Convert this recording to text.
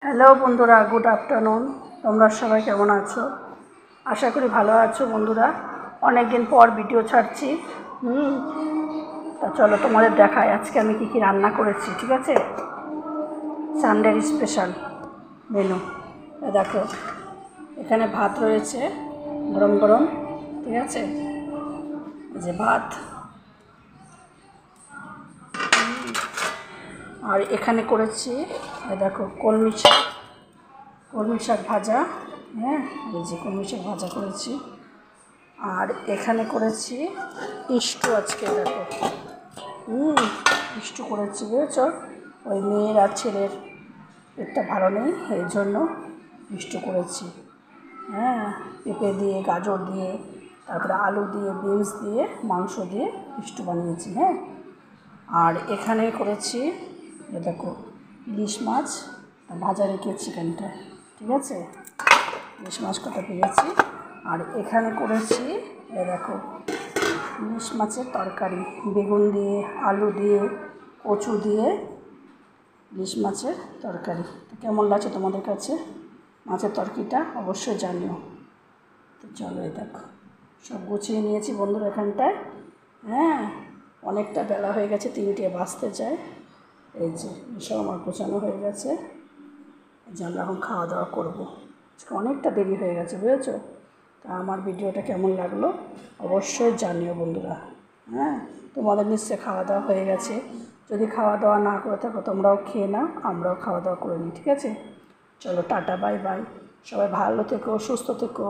Hello বন্ধুরা, good afternoon. তোমরা সবাই কেমন আছো? আশা করি ভালো আছো বন্ধুরা। অনেক দিন পর ভিডিও ছাড়ছি। তা চলো তোমাদের দেখাই আজকে আমি কী রান্না করেছি। ঠিক আছে, সানডের স্পেশাল মেনু। দেখো, এখানে ভাত রয়েছে গরম গরম। ঠিক আছে, এই যে ভাত। আর এখানে করেছি দেখো কলমি শাক ভাজা। হ্যাঁ, এই যে কলমি শাক ভাজা করেছি। আর এখানে করেছি ইস্টু। আজকে দেখো ইস্টু করেছি, বুঝেছ? ওই মেয়ের আর ছেলের পেটটা ভালো নেই, এই জন্য ইস্টু করেছি। হ্যাঁ, পেঁপে দিয়ে, গাজর দিয়ে, তারপরে আলু দিয়ে, বিনস দিয়ে, মাংস দিয়ে ইস্টু বানিয়েছি। হ্যাঁ, আর এখানে করেছি দেখো ইলিশ মাছ ভাজা রেখে চিকেনটা। ঠিক আছে, ইলিশ মাছ কটা পেয়েছি। আর এখানে করেছি দেখো ইলিশ মাছের তরকারি, বেগুন দিয়ে, আলু দিয়ে, কচু দিয়ে ইলিশ মাছের তরকারি। কেমন লাগছে তোমাদের কাছে মাছের তরকারিটা অবশ্যই জানিও। তো চলো, এই দেখো সব গুছিয়ে নিয়েছি বন্ধুরা এখানটায়। হ্যাঁ, অনেকটা বেলা হয়ে গেছে, 3টে বাজতে চায়। এই যে সব আমার গোছানো হয়ে গেছে, যে আমরা এখন খাওয়া দাওয়া করবো। আজকে অনেকটা দেরি হয়ে গেছে, বুঝেছো? তা আমার ভিডিওটা কেমন লাগলো অবশ্যই জানিও বন্ধুরা। হ্যাঁ, তোমাদের নিশ্চয়ই খাওয়া দাওয়া হয়ে গেছে। যদি খাওয়া দাওয়া না করে থাকো তোমরাও খেয়ে নাও, আমরাও খাওয়া দাওয়া করে নিই। ঠিক আছে, চলো টাটা, বাই বাই। সবাই ভালো থেকো, সুস্থ থেকো।